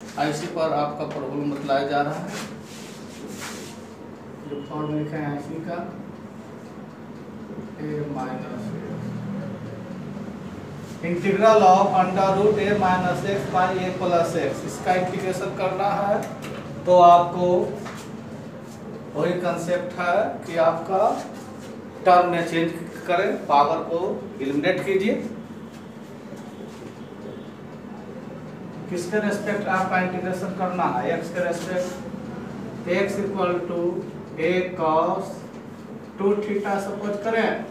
IC पर आपका problem बतलाया जा रहा है। जो फॉर्म लिखे हैं IC का a minus integral of under root a minus x by a plus x, इसका इंटीग्रेशन करना है। तो आपको वही कंसेप्ट है कि आपका टर्म में चेंज करें, पावर को एलिमिनेट कीजिए। किसके रेस्पेक्ट आपका इंटीग्रेशन करना है? एक्स के respect. X equal to A cos 2 theta suppose करें,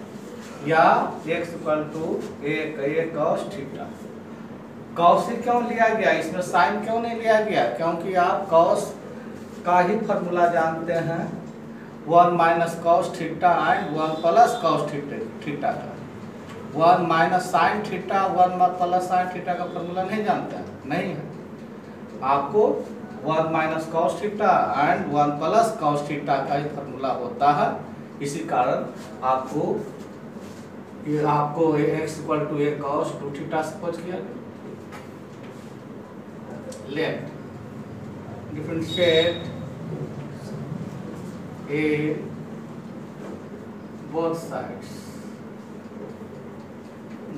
या X equal to A cos theta. Cos ही क्यों लिया गया, इसमें साइन क्यों नहीं लिया गया? क्योंकि आप कॉस का ही फॉर्मूला जानते हैं, 1 minus cos theta and 1 plus cos theta का। 1 minus sine theta 1 plus sine theta का फॉर्मूला नहीं जानते हैं? नहीं है। आपको 1 minus cos theta and 1 plus cos theta का ही फॉर्मूला होता है। इसी कारण आपको x equal to A cos 2 theta suppose किया। Let differentiate a both sides,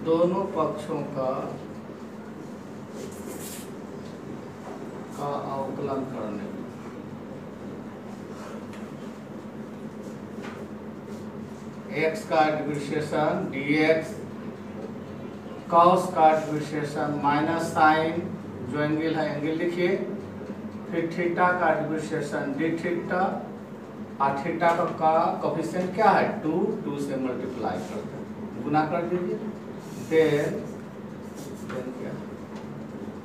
दोनों पक्षों का अवकलन करने। x का डिफरेंशिएशन dx, cos का डिफरेंशिएशन माइनस साइन, जो एंगल है एंगल लिखिए, फिर थीटा का डिफरेंशिएशन d थीटा, और थीटा का कोफिशिएंट क्या है? 2 से मल्टीप्लाई करते हैं, गुना कर दीजिए।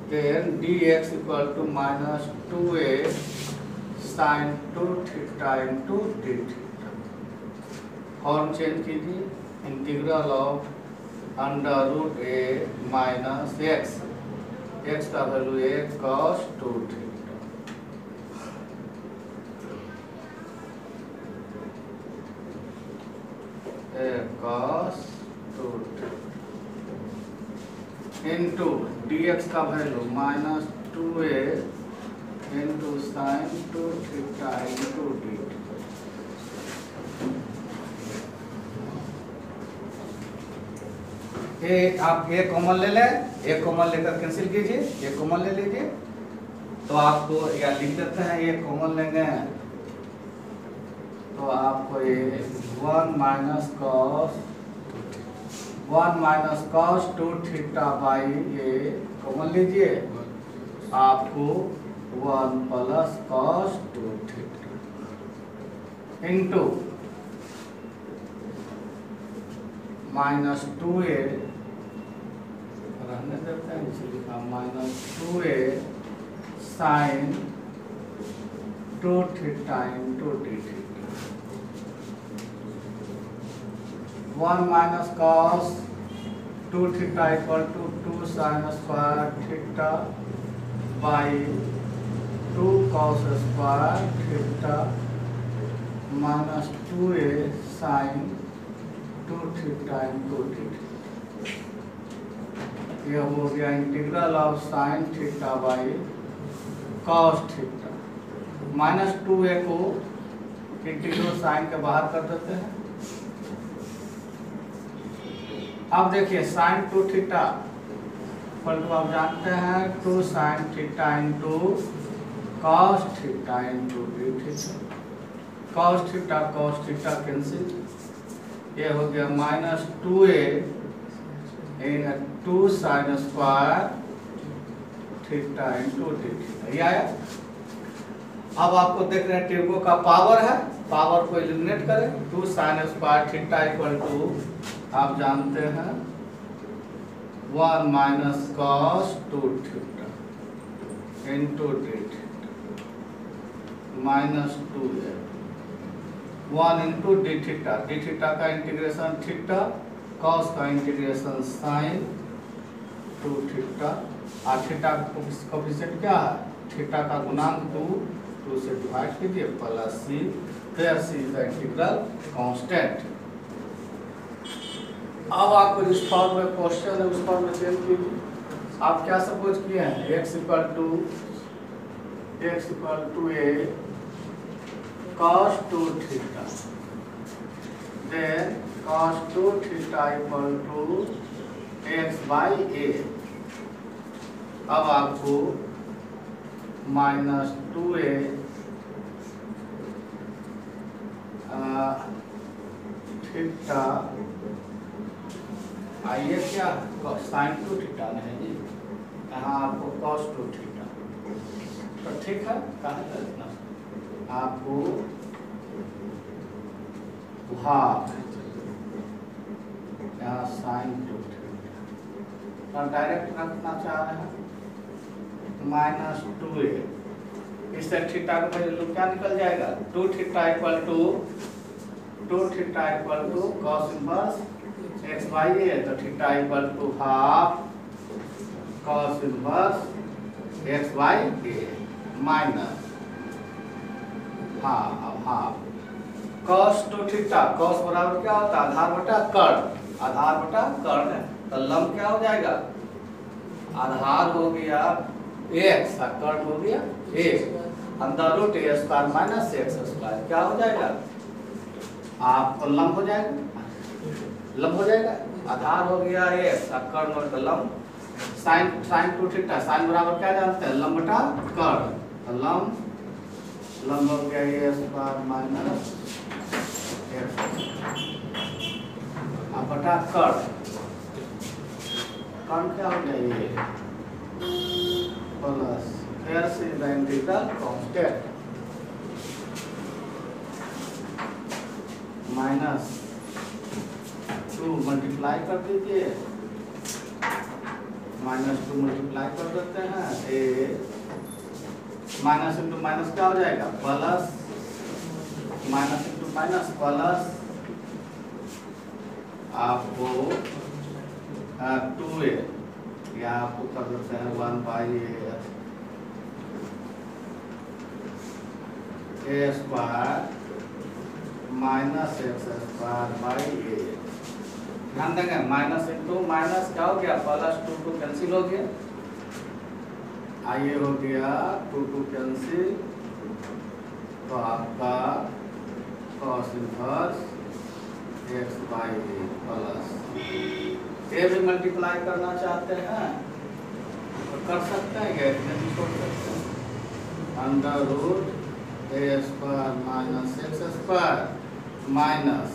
then dx equal to minus 2a sine 2 theta into D theta. Form change कीजिए, integral of under root a minus X, X का value a cos 2 theta, cos 2 इंटू dx का value minus 2a into sine 2 theta into D. आप A common ले लें, ए common लेकर cancel कीजिए, ए common ले लीजिए। तो आपको या लिख देते हैं, ये कॉमन लेंगे तो आपको ये 1 माइनस कॉस 2 थीटा बाई ये कॉमन लीजिए, आपको 1 plus cos 2 theta into minus 2a, रहने देते हैं इसलिए minus 2a sine 2 theta into D theta. 1 minus cos 2 theta equal to 2 sine square theta by 2 cos square theta minus 2a sine 2 theta into D theta. यह हो गया integral of sine theta by cos theta. Minus 2a को integral sign के बाहर कर देते हैं। अब देखिए साइन 2 थीटा पर तो आप जानते हैं 2 sine theta into cos theta into D theta. Cos theta cancel, ये हो गया माइनस 2a इन 2 sine square theta into D theta. ये आया। अब आपको देख रहे हैं टेबल का पावर है, पावर को एलिमिनेट करें। 2 sine square theta equal to आप जानते हैं 1 minus cos 2 theta into D theta minus 2a 1 into D theta. D theta का इंटीग्रेशन थीटा, कॉस का इंटीग्रेशन साइन 2 थीटा, और थीटा का कोफिशिएंट क्या है? थीटा का गुणांक 2 से डिवाइड कीजिए प्लस c, फिर c is the integral constant. अब आपको जिस फॉर्म में क्वेश्चन है उस फॉर्म में चेंज कीजिए। आप क्या सपोज किए हैं? x equal to x equal to a cos 2 theta, then cos 2 theta equal to x by a। अब आपको माइनस 2a थीटा आइए क्या साइन 2 थीटा में है जी, यहाँ आपको cos 2 थीटा, तो ठीक है। कहाँ है इतना आपको भाग यहाँ साइन 2 थीटा, और डायरेक्ट रखना चाह रहे हैं माइनस 2a, इससे थीटा का वैल्यू क्या निकल जाएगा, 2 theta equal to cos inverse x by a, तो theta equal to half cos inverse x by a minus half cos 2 theta. Cos बराबर क्या होता है, आधार बटा कर्ण, आधार बटा कर्ण, तो लंब क्या हो जाएगा, आधार हो गया x और कर्ण हो गया a, अंदर root a square minus x square क्या हो जाएगा, आपको लंब हो जाएगा, आधार हो गया x और कर्ण हो गया लंब, साइन 2 थीटा, साइन बराबर क्या जानते हैं, लंब बटा कर्ण, तो लंब हो गया a स्क्वायर माइनस x बटा कर्ण क्या हो गया ये प्लस फिर से the integral constant minus 2 multiply कर दीजिए, माइनस 2 मल्टीप्लाई कर देते हैं, ए माइनस इंटू माइनस क्या हो जाएगा, plus, minus into minus plus, आपको 2a या आपको कर देते हैं 1 by a square minus x square by a। ध्यान देंगे माइनस इंटू माइनस क्या हो गया, प्लस 2 कैंसिल हो गया, आइए हो गया 2 कैंसिल, तो आपका cos inverse x by a plus A भी मल्टीप्लाई करना चाहते हैं तो कर सकते हैं, या इतने भी छोड़ सकते हैं, under root a square minus x square minus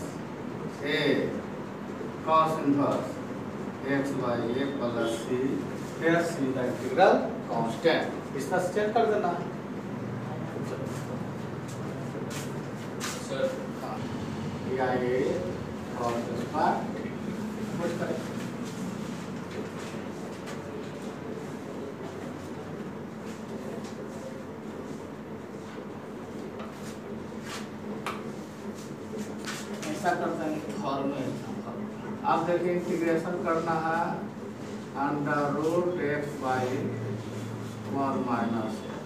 a cos inverse x by a plus c, फिर c का इंटीग्रल कांस्टेंट, इसका चेक कर देना सर, या ये cos स्क्वायर कुछ करें, ऐसा करते हैं फॉर्मूले। अब देखिए इंटीग्रेशन करना है under root x by 1 minus x,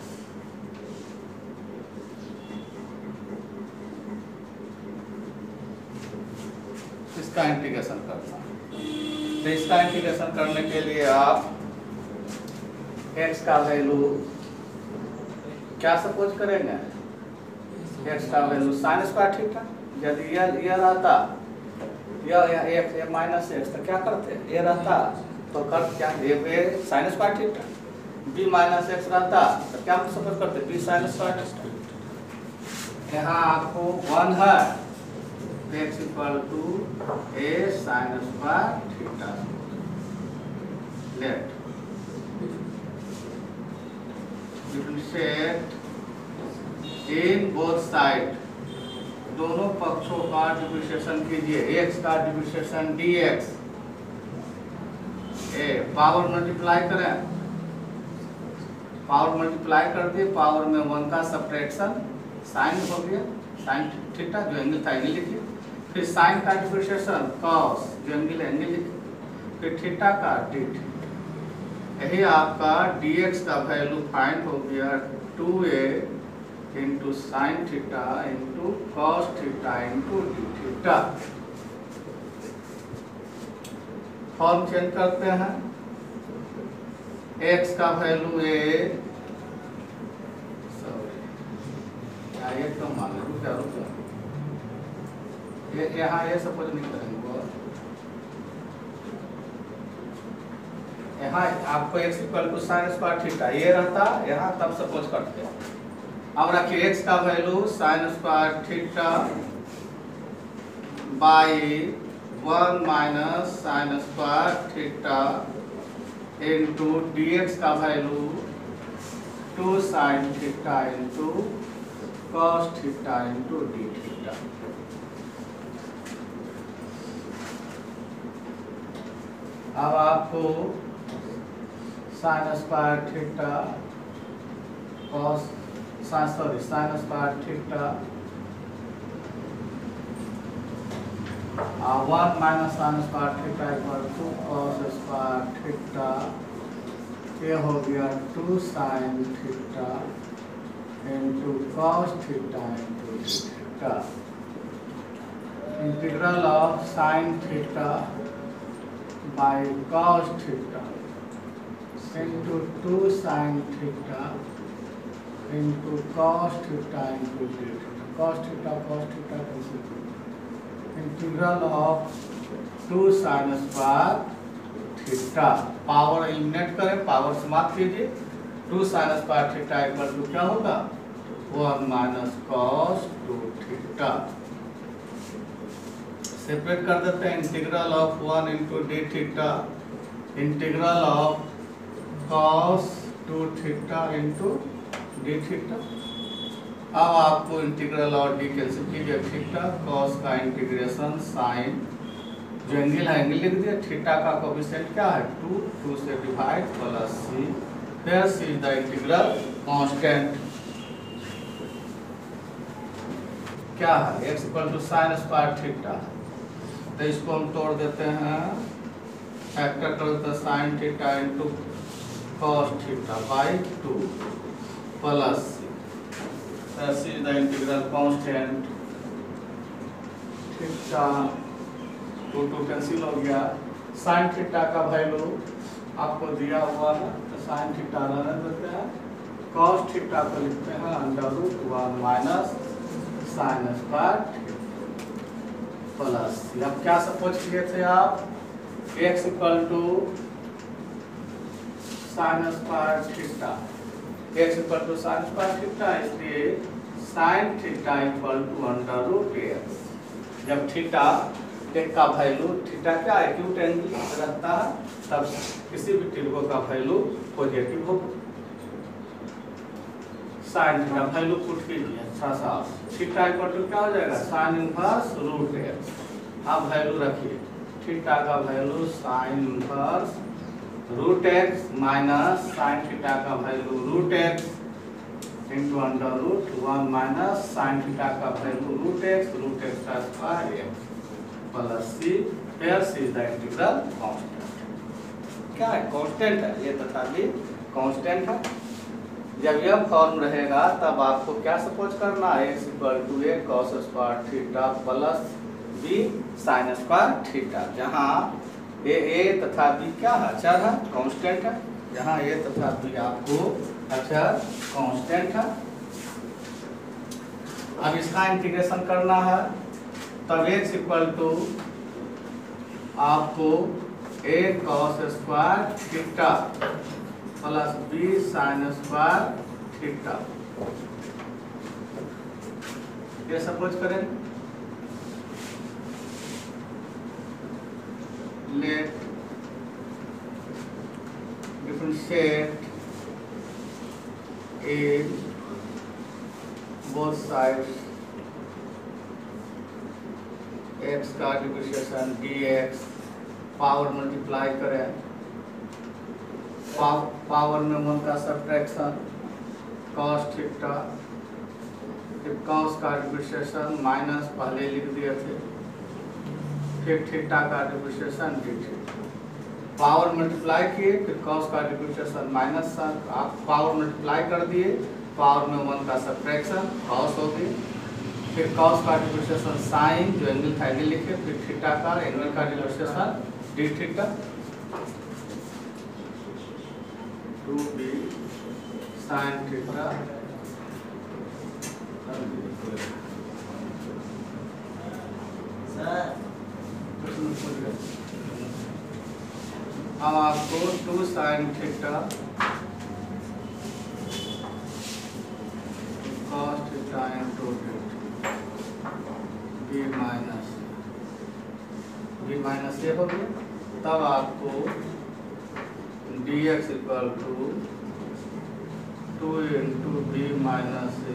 इसका इंटीग्रेशन करना है, तो इसका इंटीग्रेशन करने के लिए आप x का वैल्यू क्या सपोज करेंगे, x का वैल्यू साइन स्क्वायर थीटा, यदि ये रहता यह x माइनस x तो क्या करते, ये रहता तो कर क्या ये sign square theta, b minus x रहता तो क्या हम सपोज करते b साइन स्क्वायर थीटा, यहाँ आपको 1 है x equal to a sine square theta, let differentiate in both side, दोनों पक्षों का डिफरेंशिएशन कीजिए, x का differentiation dx, a power multiply करें, पावर मल्टीप्लाई कर दिए, पावर में 1 का सब्ट्रैक्शन साइन हो गया, साइन थीटा जो एंगल था एंगल लिखिए, फिर साइन का डिफरेंशिएशन cos जो एंगल लिखिए, फिर थीटा का d, यही आपका dx का वैल्यू फाइंड हो गया 2a into sine theta into cos theta into D theta. Form change करते हैं, x का वैल्यू a एकदम मान लो रुक जा ये यहाँ ये सपोज नहीं करेंगे वो यहाँ आपको x equal to sine square theta ये रहता यहाँ तब सपोज करते हैं। अब रखिए x का value sine square theta by 1 minus sine square theta into dx का value 2 sine theta into cos theta into D theta. अब आपको sine square theta cos sine square theta 1 minus sine square theta equal to cos square theta ये हो गया 2 sine theta into cos theta into theta. Integral of sine theta by cos theta into 2 sin theta into cos theta into d theta। cos theta cancel। Integral of 2 sin square theta power eliminate करें power समाप्त कीजिए 2 sin square theta equal to क्या होगा 1 minus cos 2 theta. Separate कर देते हैं integral of 1 into D theta integral of cos 2 theta into D theta. अब आपको इंटीग्रल और डी कैंसिल कीजिए थीटा कॉस का इंटीग्रेशन साइन जो एंगल है एंगल लिख दिया थीटा का कोएफिशिएंट क्या है 2 से डिवाइड प्लस सी फिर c is the integral constant क्या है x equal to sine square theta. तो इसको हम तोड़ देते हैं फैक्टर कर देते हैं sine theta into cos theta by 2 plus c is the integral constant theta 2 cancel हो गया। साइन थीटा का वैल्यू आपको दिया हुआ है तो साइन थीटा रहने देते हैं कॉस थीटा को लिखते हैं √1 माइनस साइन स्क्वायर प्लस। अब क्या सपोज किए थे आप x equal to sine square theta x equal to sine square theta इसलिए sine theta equal to √x। जब थीटा का वैल्यू थीटा क्या एक्यूट एंगल रहता है तब किसी भी त्रिभुज का वैल्यू पॉजिटिव होगा। साइन थीटा वैल्यू पुट कीजिए अच्छा सा थीटा इक्वल टू क्या हो जाएगा साइन इनवर्स √x। अब वैल्यू रखिए थीटा का value sine inverse √x minus sine theta का value √x into √1 minus sine theta का वैल्यू √x का स्क्वायर x प्लस सी फिर c is the integral constant. क्या है कांस्टेंट है ये तथा भी कांस्टेंट है। जब यह फॉर्म रहेगा तब आपको क्या सपोज करना है x equal to a cos square theta plus b sin square theta जहाँ a तथा b क्या है अचर है कांस्टेंट है जहाँ a तथा b आपको अचर कांस्टेंट है। अब इसका इंटीग्रेशन करना है तब x इक्वल टू आपको a cos square theta plus b sine square theta ये सपोज करें। Let differentiate in both sides x का डिफरेंशिएशन dx पावर मल्टीप्लाई करें पावर में 1 का सब्ट्रैक्शन cos थीटा फिर cos का डिफरेंशिएशन माइनस पहले लिख दिए थे फिर थीटा का differentiation d theta power multiply किए फिर cos का डिफरेंशिएशन माइनस आप पावर मल्टीप्लाई कर दिए पावर में 1 का सब्ट्रैक्शन cos हो गई फिर cos का डिफरेंशिएशन साइन जो एंगल था एंगल लिखे फिर थीटा का एंगल का differentiation d theta 2b sin theta हम आपको 2 sin theta cos theta into B minus A हो गया। तब आपको dx equal to 2 into B minus A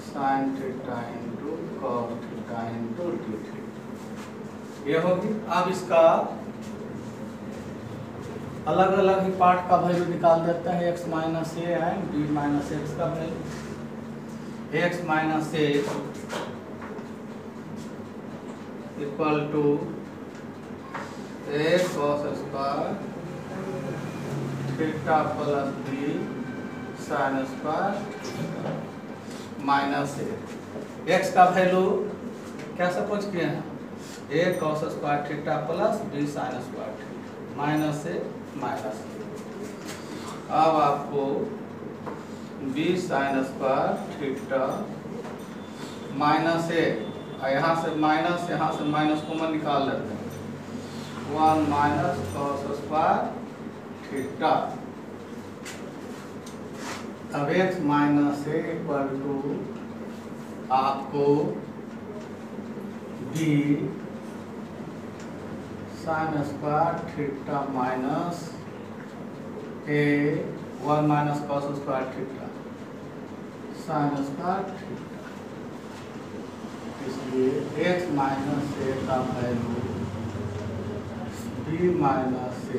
sine theta into cos theta into D theta ये होगी। अब इसका अलग अलग ही पार्ट का वैल्यू निकाल देते हैं। x माइनस ए है b माइनस एक्स का value x minus a equal to a cos square theta plus b sine square minus a. x का वैल्यू क्या सपोज किए हैं a cos square theta plus b sine square theta minus a minus. अब आपको b sine square theta minus a, यहाँ से minus common निकाल लेते हैं 1 माइनस कॉस स्क्वायर थीटा। अब x minus a equal to आपको b sine square theta minus a 1 minus cos square theta sine square theta. इसलिए x माइनस ए का value b minus a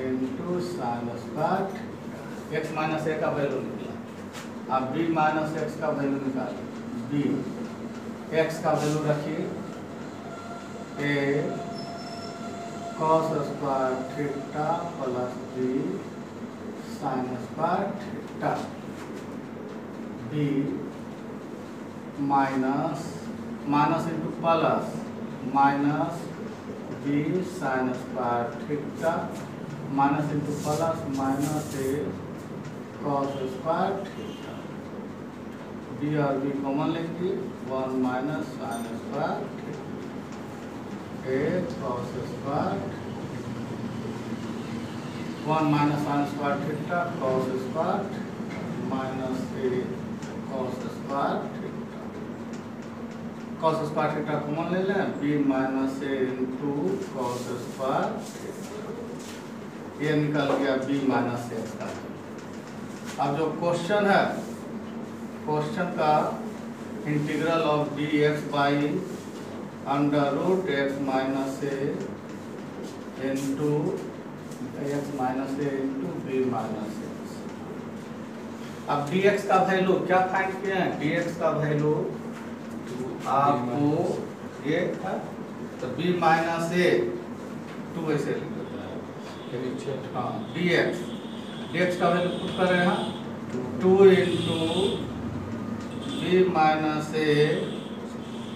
into sine square theta. x minus a का value निकला। अब b minus x का value निकालें। b x का value रखिए a cos square theta plus b sine square theta b minus into plus minus b sine square theta minus into plus minus a cos square theta. b और b common लिख दिए 1 minus sine square theta a cos square 1 minus sine square theta cos square minus a cos square theta. cos square theta common ले लें b minus a into cos square theta. ये निकल गया b minus x का। अब जो question है, question का integral of dx by under root x minus a into B minus x. अब dx का वैल्यू क्या फाइंड किए हैं? dx का वैल्यू आपको ये था तो b माइनस ए 2 ऐसे लिख देता है। हाँ dx का वैल्यू पुट कर रहे हैं 2 into B minus a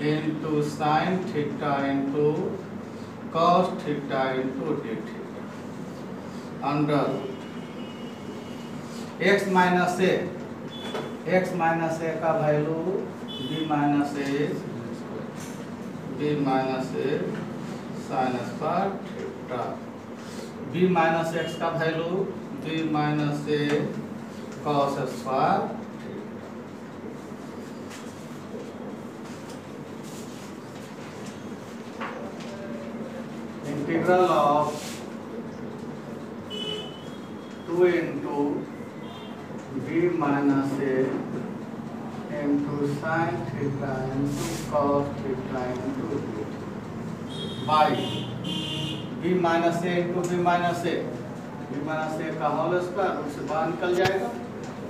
into sine theta into cos theta into D theta under x minus a का वैल्यू b माइनस ए sine square theta b minus x का value b minus a cos square. Integral of 2 into B minus a into sine theta into cos theta into by b minus a into B minus a का whole square उससे बाहर निकल जाएगा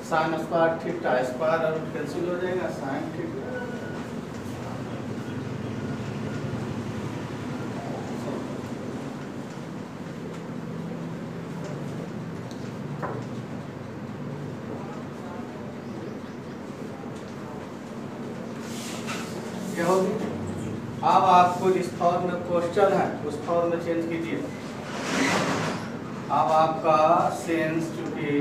sine square theta square और cancel हो जाएगा sine theta. अब आपको जिस फॉर्म में क्वेश्चन है उस फॉर्म में चेंज कीजिए। अब आपका सेंस चूंकि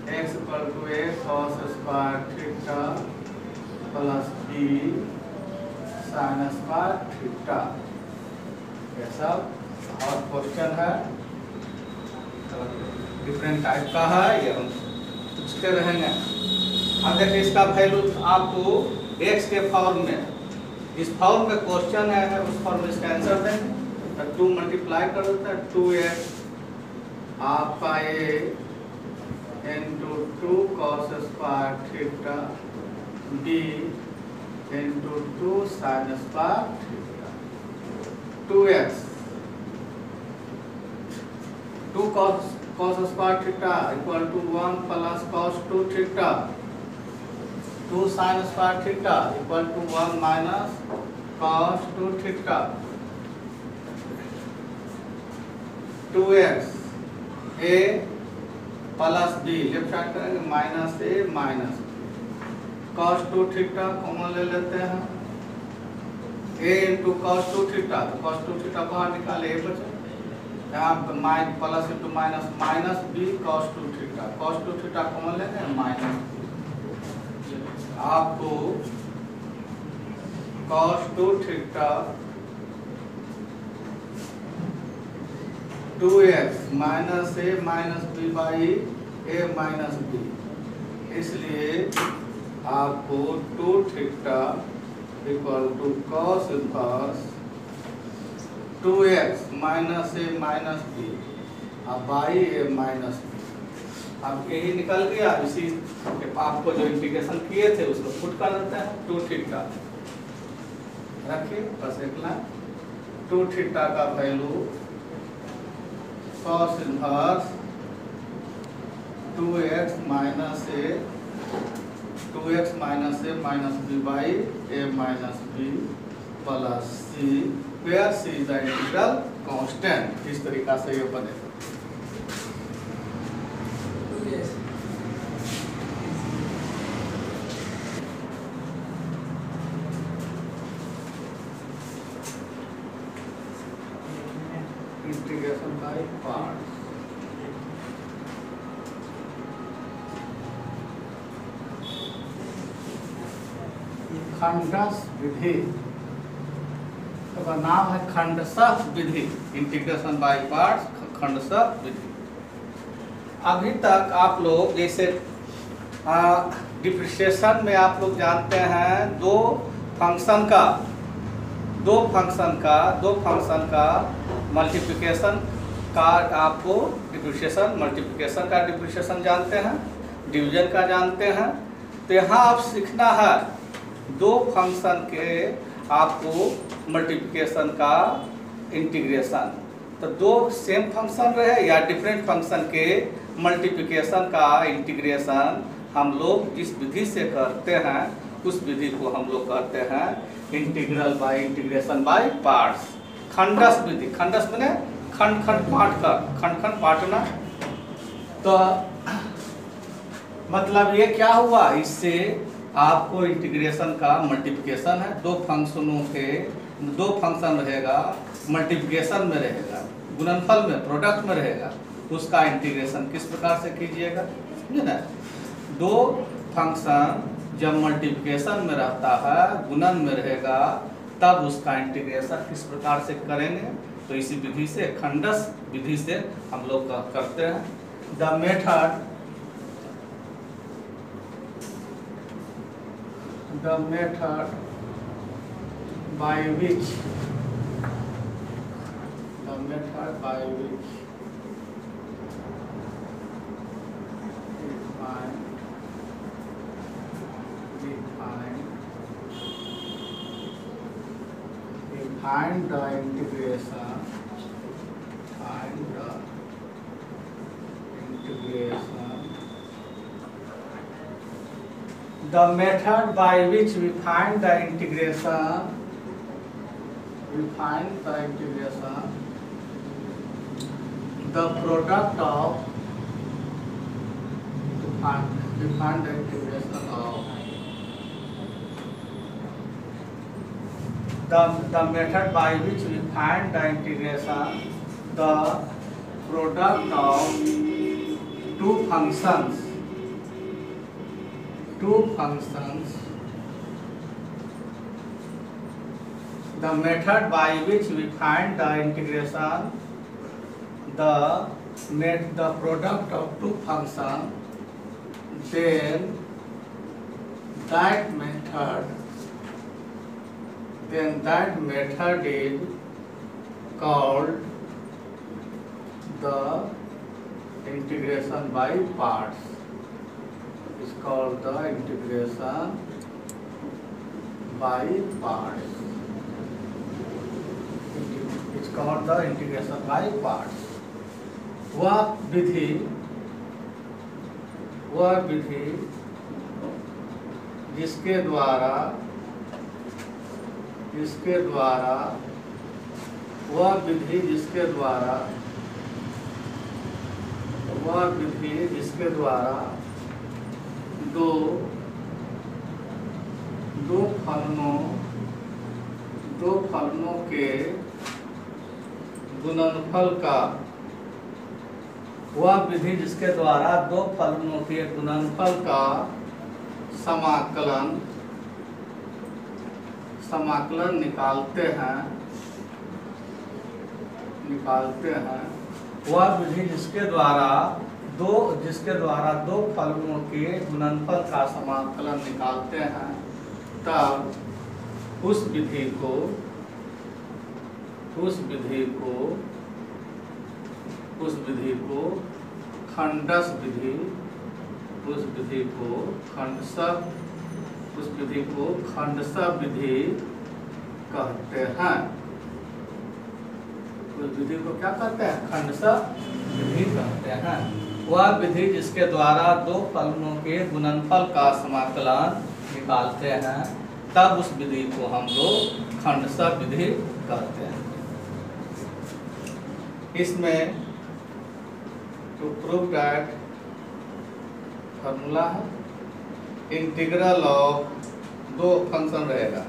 x equal to a cos square theta plus b sine square theta ऐसा और क्वेश्चन है डिफरेंट टाइप का है, ये हम पूछते रहेंगे। अब देखिए इसका वैल्यू आपको x के फॉर्म में, इस फॉर्म में क्वेश्चन है, उस फॉर्म में इसका आंसर देंगे। तो 2 मल्टीप्लाई कर देते हैं, 2x आपका ये into 2 cos square theta b into 2 sin square theta, 2x 2 cos square theta equal to 1 plus cos 2 theta, 2 sin square theta equal to 1 minus cos 2 theta, 2x a plus b left side करेंगे minus a minus cos 2 theta common ले लेते हैं, a into cos 2 theta, तो cos 2 theta बाहर निकाले a बचे, यहाँ minus plus into minus minus b cos 2 theta, cos 2 theta common लेंगे माइनस, आपको cos 2 theta 2x minus a minus b by a minus b, इसलिए आपको 2 theta equal to cos inverse 2x minus a minus b अब by a minus b, अब यही निकल गया। इसी आपको जो इंटीग्रेशन किए थे उसको पुट कर देते हैं, 2 थीटा रखिए बस एक लाइन, 2 थीटा का value cos inverse 2x minus a minus b by a minus b plus c, where c is the integral constant. इस तरीका से ये बनेगा। इंटीग्रेशन बाय पार्ट्स, खंडस विधि, तो नाम है खंडशः विधि, इंटीग्रेशन बाय पार्ट्स खंडशः विधि। अभी तक आप लोग जैसे डिफरेंशिएशन में आप लोग जानते हैं दो फंक्शन का मल्टीप्लिकेशन का, आपको डिफरेंशिएशन मल्टीप्लिकेशन का डिफरेंशिएशन जानते हैं, डिवीजन का जानते हैं। तो यहाँ आप सीखना है दो फंक्शन के आपको मल्टीप्लिकेशन का इंटीग्रेशन। तो दो सेम फंक्शन रहे या डिफरेंट फंक्शन के मल्टीप्लिकेशन का इंटीग्रेशन हम लोग जिस विधि से करते हैं उस विधि को हम लोग करते हैं इंटीग्रेशन बाय पार्ट्स, खंडस विधि। खंडस माने खंड खंड पार्ट का, खंड खंड पार्टना। तो मतलब ये क्या हुआ, इससे आपको इंटीग्रेशन का मल्टीप्लिकेशन है, दो फंक्शन रहेगा, मल्टीप्लिकेशन में रहेगा, गुणनफल में प्रोडक्ट में रहेगा, उसका इंटीग्रेशन किस प्रकार से कीजिएगा, समझे ना। दो फंक्शन जब मल्टीप्लिकेशन में रहता है, गुणन में रहेगा, तब उसका इंटीग्रेशन किस प्रकार से करेंगे, तो इसी विधि से, खंडस विधि से हम लोग करते हैं। The method by which we find the integration, the method by which we find the integration, the product of, we find the integration of, the method by which we find the integration, the product of two functions the method by which we find the integration, the product of two functions, then that method is called the integration by parts. Is called the integration by parts. It's called the integration by parts. वह विधि जिसके द्वारा दो फलनों के गुणनफल का समाकलन निकालते हैं वह विधि जिसके द्वारा दो फलनों के गुणनफल का समाकलन निकालते हैं, तब उस विधि को खंडस विधि कहते हैं। उस विधि को क्या कहते हैं? खंडस विधि कहते हैं। वह विधि जिसके द्वारा दो फलनों के गुणनफल का समाकलन निकालते हैं, तब उस विधि को हम लोग खंडस विधि कहते हैं। इसमें टू प्रूव दैट फॉर्मूला है, इंटीग्रल ऑफ दो फंक्शन रहेगा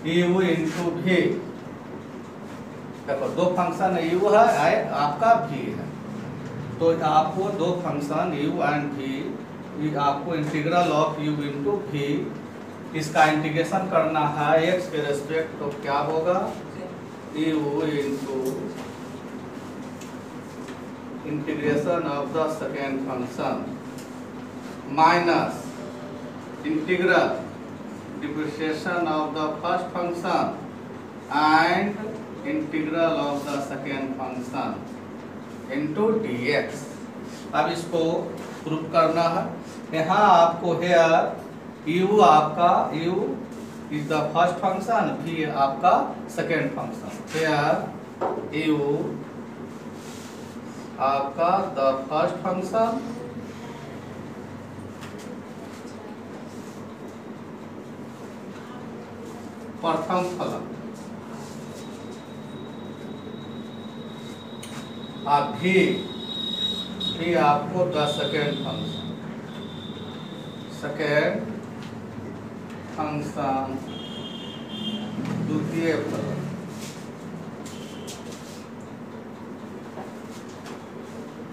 u इंटू भी। देखो दो फंक्शन u है, आपका v है, तो आपको दो फंक्शन u एंड v, आपको integral of u into v, इसका इंटीग्रेशन करना है x के रेस्पेक्ट, तो क्या होगा? u into integration of the second function minus integral depreciation of the first function and integral of the second function into dx। अब इसको प्रूव करना है। यहाँ आपको here u is the first function, v आपका सेकेंड फंक्शन। हेयर u आपका the first function प्रथम फलन, और भी आपको द सेकेंड फंक्शन द्वितीय फलन।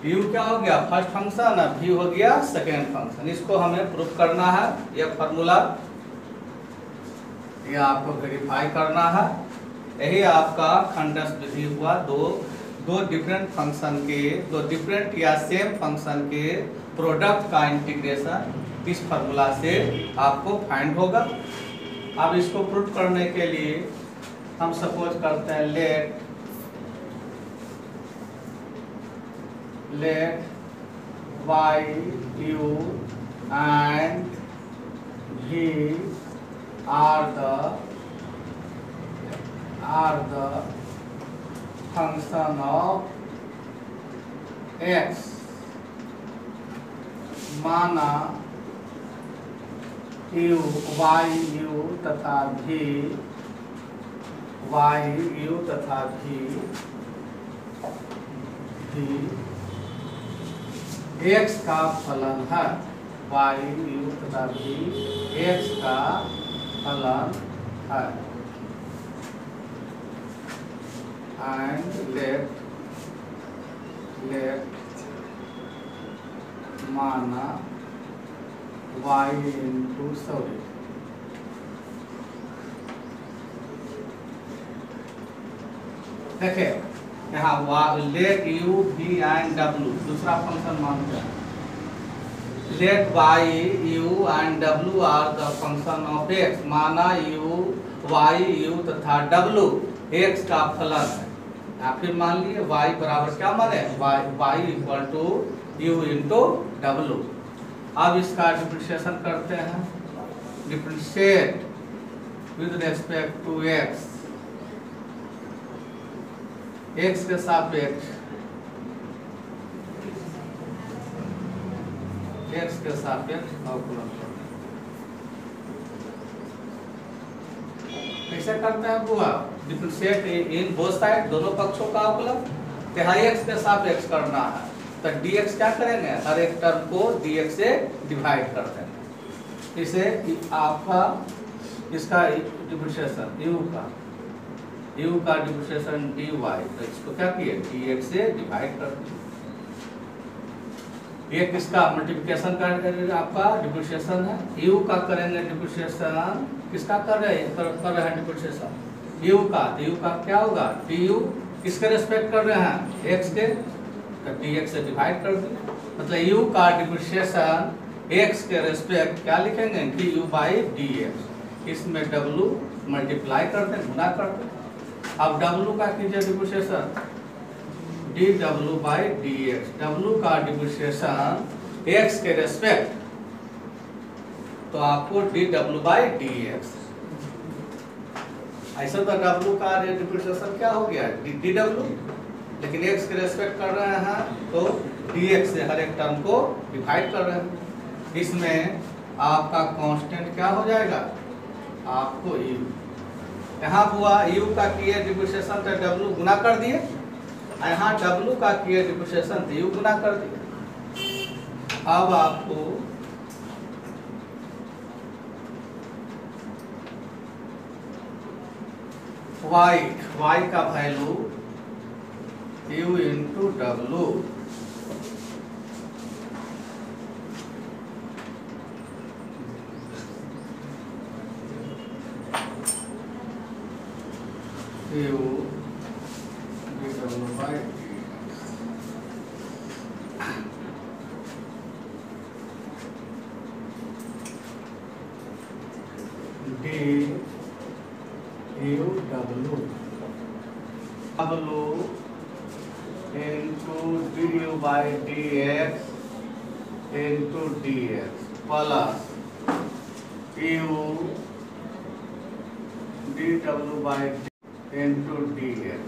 u क्या हो गया? फर्स्ट फंक्शन, और v हो गया सेकेंड फंक्शन। इसको हमें प्रूफ करना है, यह फॉर्मूला ये आपको वेरीफाई करना है। यही आपका खंडस विधि हुआ। दो डिफरेंट फंक्शन के, दो डिफरेंट या सेम फंक्शन के प्रोडक्ट का इंटीग्रेशन इस फॉर्मूला से आपको फाइंड होगा। अब इसको प्रूफ करने के लिए हम सपोज करते हैं late y u and v are the function of x। माना y u तथा v x का फलन है। y u तथा v x का फलन है। एंड लेट माना y इंटू देखिए यहाँ लेट यू वी एंड डब्ल्यू दूसरा फंक्शन मानते हैं। लेट वाई यू एंड डब्ल्यू are the function of x, माना यू वाई यू तथा डब्ल्यू एक्स का फलन है। या फिर मान लिए वाई बराबर क्या माने, y equal to u into डब्ल्यू। अब इसका डिफरेंशिएशन करते हैं, differentiate with respect to x, x के सापेक्ष, एक्स के सापेक्ष अवकलन। कैसे करते हैं बुआ, डिफरेंशिएट इन बोथ साइड, दोनों पक्षों का अवकलन। तो यहाँ एक्स के सापेक्ष करना है तो dx क्या करेंगे, हर एक टर्म को dx से डिवाइड कर देंगे। इसे आपका इसका डिफरेंशिएशन u का डिफरेंशिएशन dy, तो इसको क्या किए dx से डिवाइड कर दिए। एक इसका मल्टीप्लिकेशन कर आपका डिफरेंशिएशन है, u का करेंगे डिफरेंशिएशन, किसका कर रहे हैं डिफरेंशिएशन u का, तो u का क्या होगा du, किसके रेस्पेक्ट कर रहे हैं x के, तो dx से डिवाइड कर दिए। मतलब u का डिफरेंशिएशन x के रेस्पेक्ट क्या लिखेंगे du बाई dx, इसमें w मल्टीप्लाई करते हैं, गुना करते हैं। अब w का कीजिए differentiation dw by dx, w का डिफरेंशिएशन x के रेस्पेक्ट, तो आपको dw बाई dx। ऐसा तो w का डिफरेंशिएशन क्या हो गया dw, लेकिन x के रेस्पेक्ट कर रहे हैं तो dx से हर एक टर्म को डिवाइड कर रहे हैं। इसमें आपका कांस्टेंट क्या हो जाएगा, आपको u, यहाँ हुआ u का किए डिफरेंशिएशन तो w गुना कर दिए, यहाँ w का किए डिफरेंशिएशन तो u गुना कर दिए। अब आपको y का value u into W, u dw by d u w into du by dx into dx plus u dw by into dx।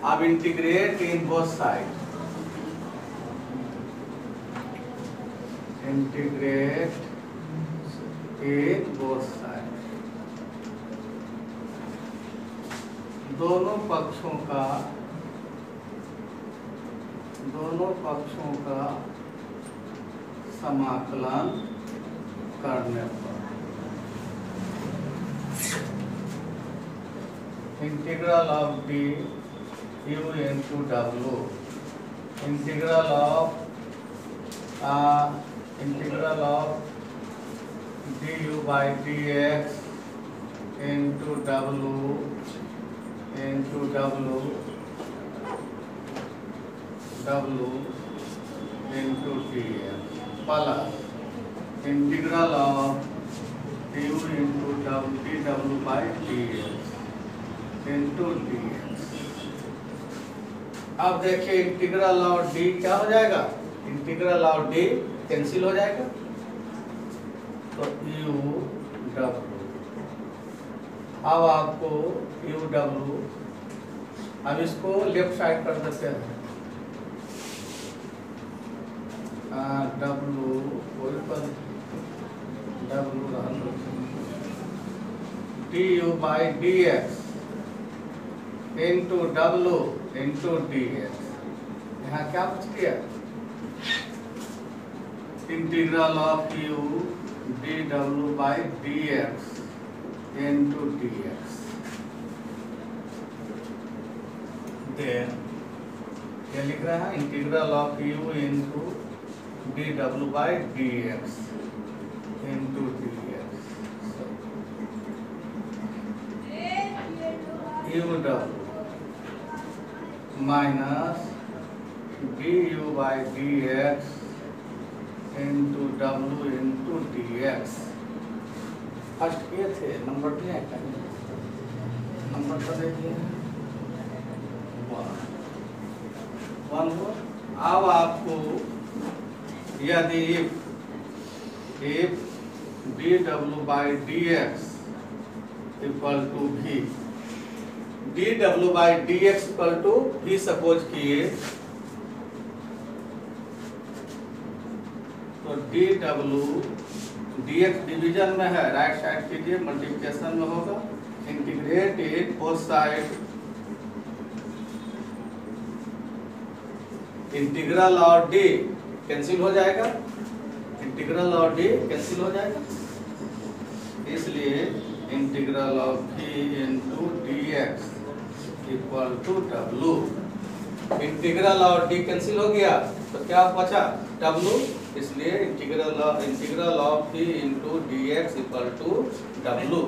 अब integrate in both side, integrate in both side, दोनों पक्षों का समाकलन करने पर integral of D u into w, integral of du by dx into w into w into dx plus integral of du into dw by dx into dx। अब देखिए integral और d क्या हो जाएगा, इंटीग्रल और d कैंसिल हो जाएगा, तो u w। अब आपको u w, अब इसको लेफ्ट साइड कर देते हैं, w du by dx into w into dx। यहाँ क्या पूछ गया, integral of u dw by dx into dx। Then क्या लिख रहा है, integral of u into dw by dx into dx। u w minus d u by d x into डब्ल्यू into d x. First किए थे, number दिए हैं, number तो दे दिए वन हो। अब आपको यदि इफ डी डब्ल्यू by d x equal to भी, डी डब्ल्यू by d x equal to भी सपोज किए तो डी डब्ल्यू डी एक्स डिवीजन में है, राइट साइड कीजिए, मल्टीप्लिकेशन में होगा, integrate it both side, integral और डी कैंसिल हो जाएगा, इंटीग्रल और डी कैंसिल हो जाएगा, इसलिए integral of d into d x equal to डब्ल्यू। इंटीग्रल और डी कैंसिल हो गया तो क्या बचा, डब्ल्यू, इसलिए integral of d into d x equal to W.